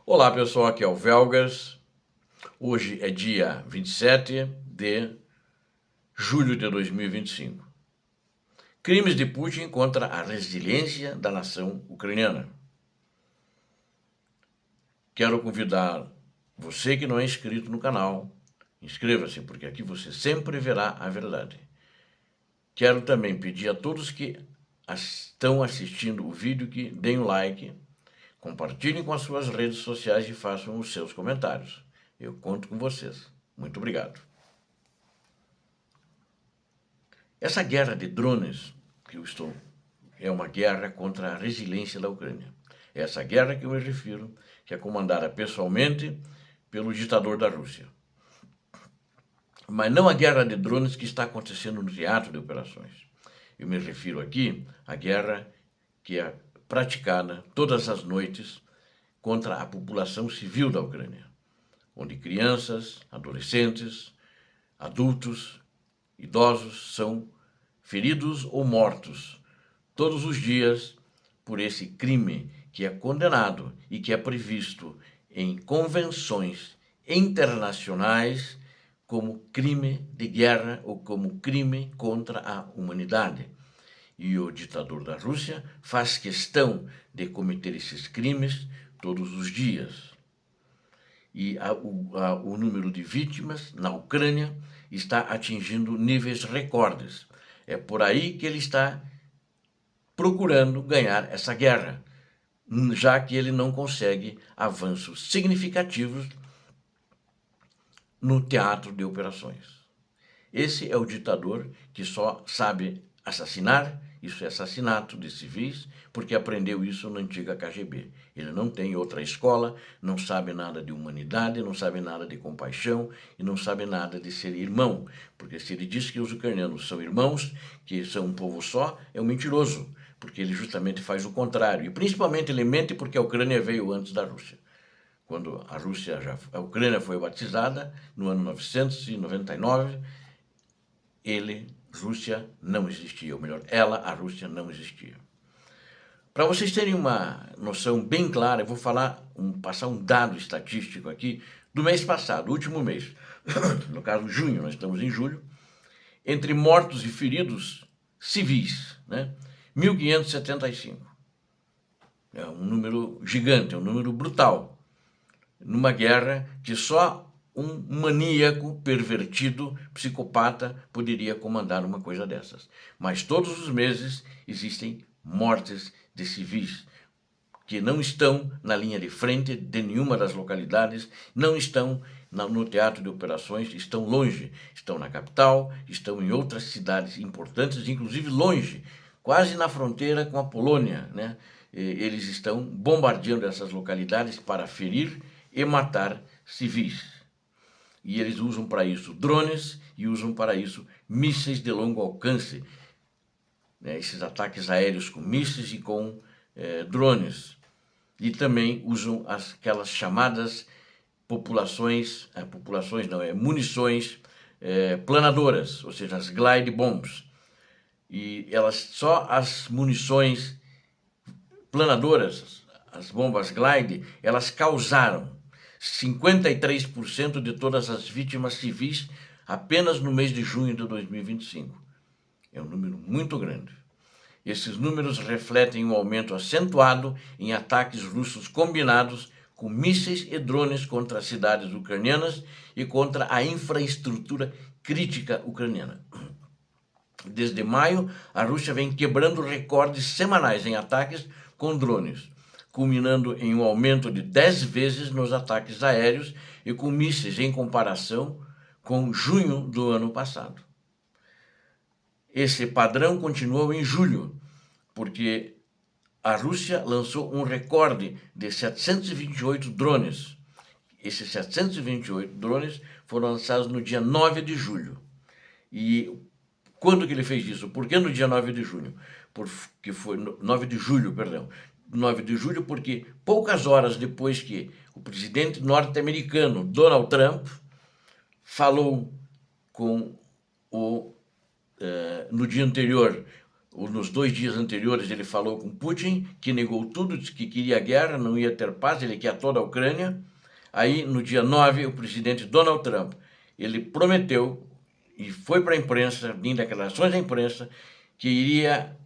Olá pessoal, aqui é o Velgas. Hoje é dia 27 de julho de 2025. Crimes de Putin contra a resiliência da nação ucraniana. Quero convidar você que não é inscrito no canal, inscreva-se, porque aqui você sempre verá a verdade. Quero também pedir a todos que estão assistindo o vídeo que deem um like, compartilhem com as suas redes sociais e façam os seus comentários. Eu conto com vocês. Muito obrigado. Essa guerra de drones é uma guerra contra a resiliência da Ucrânia. É essa guerra que eu me refiro, que é comandada pessoalmente pelo ditador da Rússia. Mas não a guerra de drones que está acontecendo no teatro de operações. Eu me refiro aqui à guerra que é praticada todas as noites contra a população civil da Ucrânia, onde crianças, adolescentes, adultos, idosos são feridos ou mortos todos os dias por esse crime que é condenado e que é previsto em convenções internacionais como crime de guerra ou como crime contra a humanidade. E o ditador da Rússia faz questão de cometer esses crimes todos os dias. E o número de vítimas na Ucrânia está atingindo níveis recordes. É por aí que ele está procurando ganhar essa guerra, já que ele não consegue avanços significativos no teatro de operações. Esse é o ditador que só sabe assassinar, isso é assassinato de civis, porque aprendeu isso na antiga KGB. Ele não tem outra escola, não sabe nada de humanidade, não sabe nada de compaixão e não sabe nada de ser irmão, porque se ele diz que os ucranianos são irmãos, que são um povo só, é um mentiroso, porque ele justamente faz o contrário. E principalmente ele mente porque a Ucrânia veio antes da Rússia. Quando a Ucrânia foi batizada, no ano 999, Rússia não existia, ou melhor, a Rússia não existia. Para vocês terem uma noção bem clara, eu vou passar um dado estatístico aqui do mês passado, último mês, no caso junho, nós estamos em julho, entre mortos e feridos civis, né? 1.575. É um número gigante, é um número brutal, numa guerra que só um maníaco, pervertido, psicopata poderia comandar uma coisa dessas. Mas todos os meses existem mortes de civis que não estão na linha de frente de nenhuma das localidades, não estão no teatro de operações, estão longe, estão na capital, estão em outras cidades importantes, inclusive longe, quase na fronteira com a Polônia, né? Eles estão bombardeando essas localidades para ferir e matar civis. E eles usam para isso drones e usam para isso mísseis de longo alcance, né? Esses ataques aéreos com mísseis e com drones. E também usam aquelas chamadas munições planadoras, ou seja, as glide bombs. E só as munições planadoras, as bombas glide, elas causaram 53% de todas as vítimas civis apenas no mês de junho de 2025. É um número muito grande. Esses números refletem um aumento acentuado em ataques russos combinados com mísseis e drones contra as cidades ucranianas e contra a infraestrutura crítica ucraniana. Desde maio, a Rússia vem quebrando recordes semanais em ataques com drones, culminando em um aumento de 10 vezes nos ataques aéreos e com mísseis em comparação com junho do ano passado. Esse padrão continuou em julho, porque a Rússia lançou um recorde de 728 drones. Esses 728 drones foram lançados no dia 9 de julho. E quando que ele fez isso? Por que no dia 9 de junho? 9 de julho, perdão. 9 de julho, porque poucas horas depois que o presidente norte-americano Donald Trump falou com no dia anterior nos 2 dias anteriores ele falou com Putin, que negou tudo, disse que queria guerra, não ia ter paz, ele quer toda a Ucrânia. Aí, no dia 9, o presidente Donald Trump, ele prometeu, e foi para a imprensa, em declarações à imprensa, que iria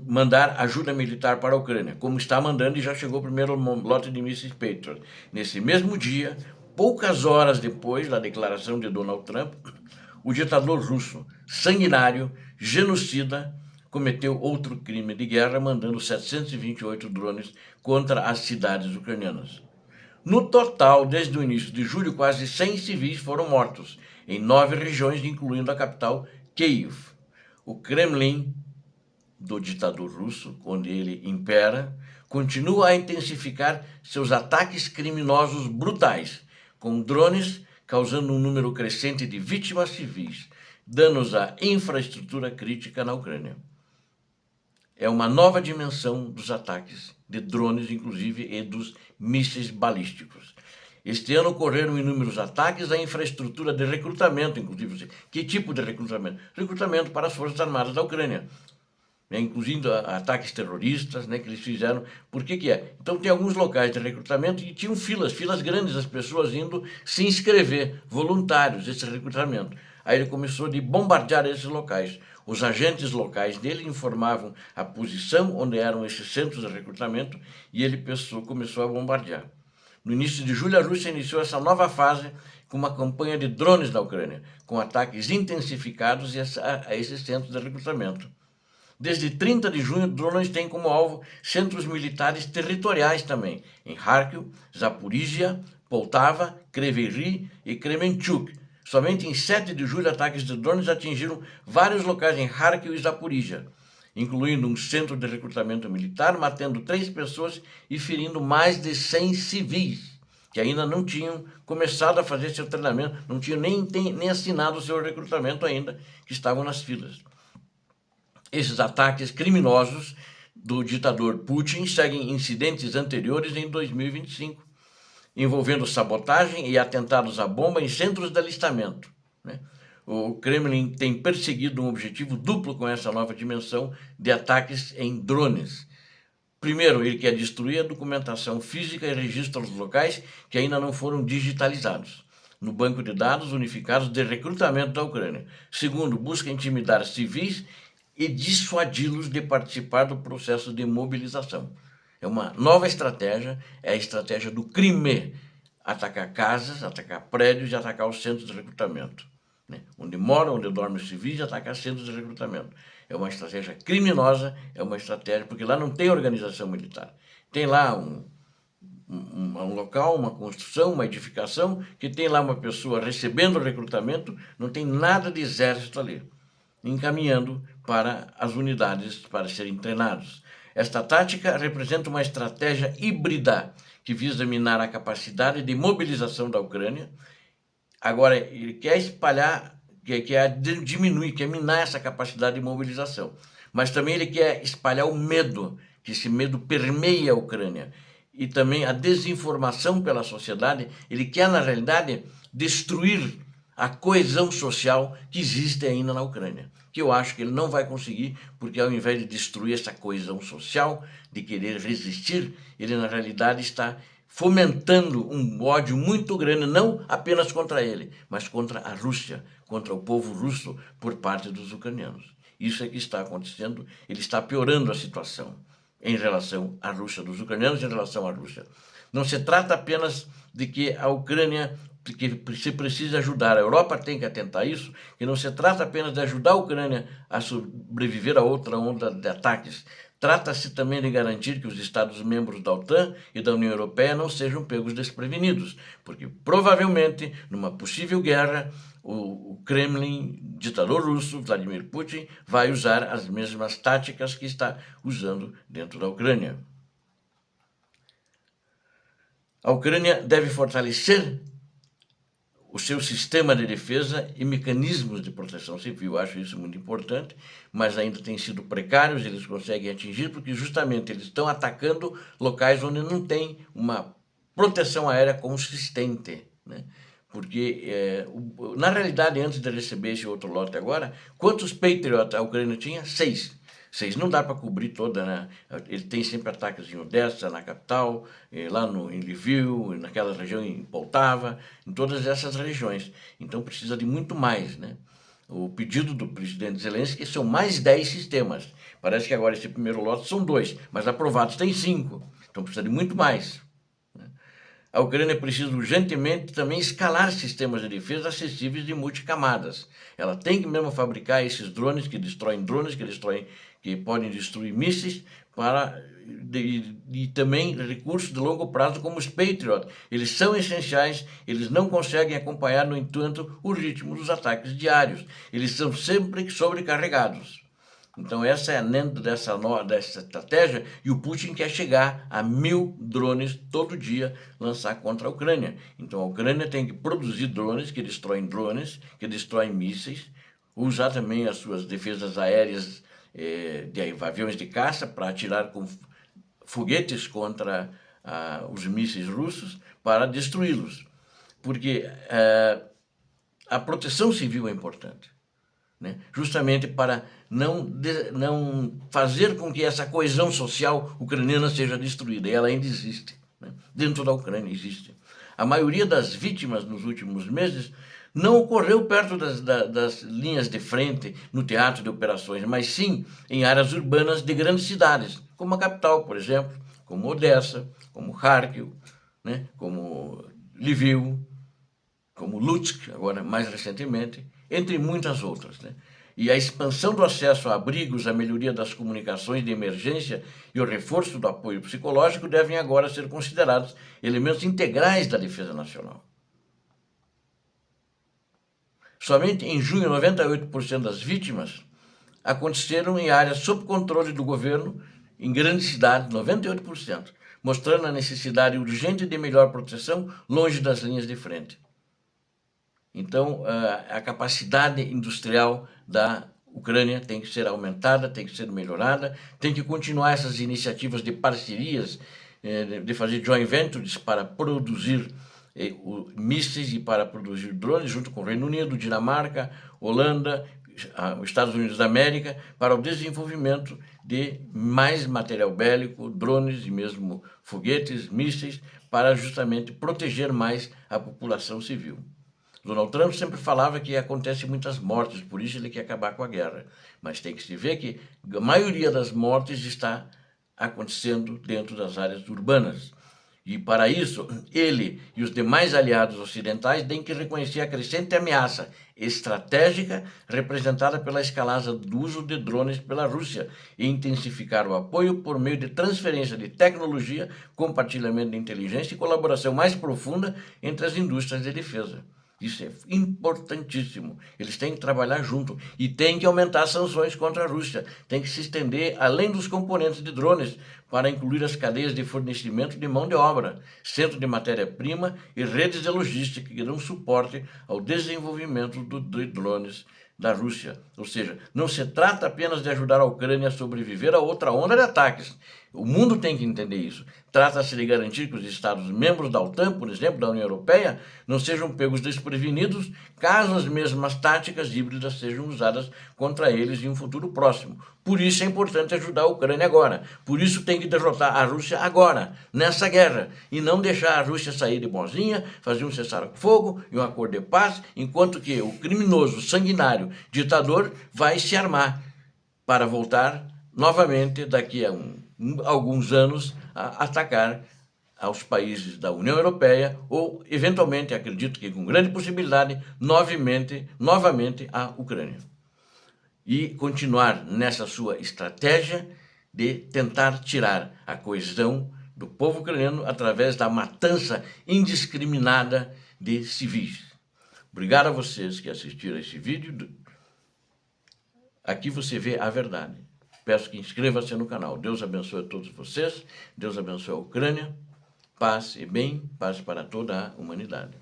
mandar ajuda militar para a Ucrânia, como está mandando, e já chegou o primeiro lote de mísseis Patriot. Nesse mesmo dia, poucas horas depois da declaração de Donald Trump, o ditador russo, sanguinário, genocida, cometeu outro crime de guerra, mandando 728 drones contra as cidades ucranianas. No total, desde o início de julho, quase 100 civis foram mortos, em 9 regiões, incluindo a capital, Kiev. O Kremlin do ditador russo, onde ele impera, continua a intensificar seus ataques criminosos brutais, com drones causando um número crescente de vítimas civis, danos à infraestrutura crítica na Ucrânia. É uma nova dimensão dos ataques de drones, inclusive, e dos mísseis balísticos. Este ano ocorreram inúmeros ataques à infraestrutura de recrutamento, inclusive. Que tipo de recrutamento? Recrutamento para as Forças Armadas da Ucrânia. Inclusive ataques terroristas, que eles fizeram. Por que é? Então tem alguns locais de recrutamento e tinham filas grandes, as pessoas indo se inscrever, voluntários, esse recrutamento. Aí ele começou a bombardear esses locais. Os agentes locais dele informavam a posição onde eram esses centros de recrutamento e ele começou a bombardear. No início de julho, a Rússia iniciou essa nova fase com uma campanha de drones na Ucrânia, com ataques intensificados a esses centros de recrutamento. Desde 30 de junho, drones têm como alvo centros militares territoriais também, em Kharkiv, Zaporizhia, Poltava, Kryvyi e Kremenchuk. Somente em 7 de julho, ataques de drones atingiram vários locais em Kharkiv e Zaporizhia, incluindo um centro de recrutamento militar, matando 3 pessoas e ferindo mais de 100 civis, que ainda não tinham começado a fazer seu treinamento, não tinham nem assinado o seu recrutamento ainda, que estavam nas filas. Esses ataques criminosos do ditador Putin seguem incidentes anteriores em 2025, envolvendo sabotagem e atentados à bomba em centros de alistamento. O Kremlin tem perseguido um objetivo duplo com essa nova dimensão de ataques em drones. Primeiro, ele quer destruir a documentação física e registros locais que ainda não foram digitalizados no banco de dados unificados de recrutamento da Ucrânia. Segundo, busca intimidar civis e dissuadi-los de participar do processo de mobilização. É uma nova estratégia, é a estratégia do crime: atacar casas, atacar prédios e atacar os centros de recrutamento. Onde moram, onde dormem os civis, e atacar centros de recrutamento. É uma estratégia criminosa, é uma estratégia, porque lá não tem organização militar. Tem lá um local, uma construção, uma edificação, que tem lá uma pessoa recebendo recrutamento, não tem nada de exército ali, encaminhando para as unidades para serem treinados. Esta tática representa uma estratégia híbrida que visa minar a capacidade de mobilização da Ucrânia. Agora, ele quer espalhar, quer diminuir, quer minar essa capacidade de mobilização. Mas também ele quer espalhar o medo, que esse medo permeia a Ucrânia. E também a desinformação pela sociedade. Ele quer, na realidade, destruir a coesão social que existe ainda na Ucrânia, que eu acho que ele não vai conseguir, porque ao invés de destruir essa coesão social, de querer resistir, ele na realidade está fomentando um ódio muito grande, não apenas contra ele, mas contra a Rússia, contra o povo russo por parte dos ucranianos. Isso é que está acontecendo, ele está piorando a situação em relação à Rússia, dos ucranianos em relação à Rússia. Não se trata apenas de que a Ucrânia, que se precisa ajudar, a Europa tem que atentar a isso, que não se trata apenas de ajudar a Ucrânia a sobreviver a outra onda de ataques. Trata-se também de garantir que os Estados-membros da OTAN e da União Europeia não sejam pegos desprevenidos, porque provavelmente, numa possível guerra, o Kremlin, ditador russo, Vladimir Putin, vai usar as mesmas táticas que está usando dentro da Ucrânia. A Ucrânia deve fortalecer o seu sistema de defesa e mecanismos de proteção civil. Eu acho isso muito importante, mas ainda têm sido precários, eles conseguem atingir, porque justamente eles estão atacando locais onde não tem uma proteção aérea consistente, Porque, na realidade, antes de receber esse outro lote agora, quantos Patriot a Ucrânia tinha? 6. 6 não dá para cobrir toda, né? Ele tem sempre ataques em Odessa, na capital, lá em Lviv, naquela região em Poltava, em todas essas regiões. Então precisa de muito mais, né? O pedido do presidente Zelensky são mais 10 sistemas. Parece que agora esse primeiro lote são 2, mas aprovados tem 5. Então precisa de muito mais. A Ucrânia precisa urgentemente também escalar sistemas de defesa acessíveis de multicamadas. Ela tem que mesmo fabricar esses drones, que podem destruir mísseis, e também recursos de longo prazo como os Patriot. Eles são essenciais, eles não conseguem acompanhar, no entanto, o ritmo dos ataques diários. Eles são sempre sobrecarregados. Então essa é a dentro dessa estratégia, e o Putin quer chegar a 1.000 drones todo dia, lançar contra a Ucrânia. Então a Ucrânia tem que produzir drones, que destroem mísseis, usar também as suas defesas aéreas de aviões de caça para atirar com foguetes contra os mísseis russos para destruí-los. Porque a proteção civil é importante. Né? Justamente para não fazer com que essa coesão social ucraniana seja destruída. E ela ainda existe. Né? Dentro da Ucrânia existe. A maioria das vítimas nos últimos meses não ocorreu perto das linhas de frente, no teatro de operações, mas sim em áreas urbanas de grandes cidades, como a capital, por exemplo, como Odessa, como Kharkiv, né? Como Lviv, como Lutsk, agora mais recentemente, entre muitas outras. Né? E a expansão do acesso a abrigos, a melhoria das comunicações de emergência e o reforço do apoio psicológico devem agora ser considerados elementos integrais da defesa nacional. Somente em junho, 98% das vítimas aconteceram em áreas sob controle do governo, em grandes cidades, 98%, mostrando a necessidade urgente de melhor proteção longe das linhas de frente. Então, a capacidade industrial da Ucrânia tem que ser aumentada, tem que ser melhorada, tem que continuar essas iniciativas de parcerias, de fazer joint ventures para produzir mísseis e para produzir drones, junto com o Reino Unido, Dinamarca, Holanda, os Estados Unidos da América, para o desenvolvimento de mais material bélico, drones e mesmo foguetes, mísseis, para justamente proteger mais a população civil. Donald Trump sempre falava que acontece muitas mortes, por isso ele quer acabar com a guerra. Mas tem que se ver que a maioria das mortes está acontecendo dentro das áreas urbanas. E para isso, ele e os demais aliados ocidentais têm que reconhecer a crescente ameaça estratégica representada pela escalada do uso de drones pela Rússia e intensificar o apoio por meio de transferência de tecnologia, compartilhamento de inteligência e colaboração mais profunda entre as indústrias de defesa. Isso é importantíssimo. Eles têm que trabalhar junto e têm que aumentar as sanções contra a Rússia. Tem que se estender além dos componentes de drones para incluir as cadeias de fornecimento de mão de obra, centro de matéria-prima e redes de logística que dão suporte ao desenvolvimento de drones da Rússia. Ou seja, não se trata apenas de ajudar a Ucrânia a sobreviver a outra onda de ataques. O mundo tem que entender isso. Trata-se de garantir que os Estados membros da OTAN, por exemplo, da União Europeia, não sejam pegos desprevenidos caso as mesmas táticas híbridas sejam usadas contra eles em um futuro próximo. Por isso é importante ajudar a Ucrânia agora. Por isso tem que derrotar a Rússia agora, nessa guerra, e não deixar a Rússia sair de bonzinha, fazer um cessar-fogo e um acordo de paz, enquanto que o criminoso, sanguinário, ditador vai se armar para voltar novamente daqui a alguns anos a atacar aos países da União Europeia ou, eventualmente, acredito que com grande possibilidade, novamente a Ucrânia. E continuar nessa sua estratégia de tentar tirar a coesão do povo ucraniano através da matança indiscriminada de civis. Obrigado a vocês que assistiram a esse vídeo. Aqui você vê a verdade. Peço que inscreva-se no canal. Deus abençoe a todos vocês. Deus abençoe a Ucrânia. Paz e bem, paz para toda a humanidade.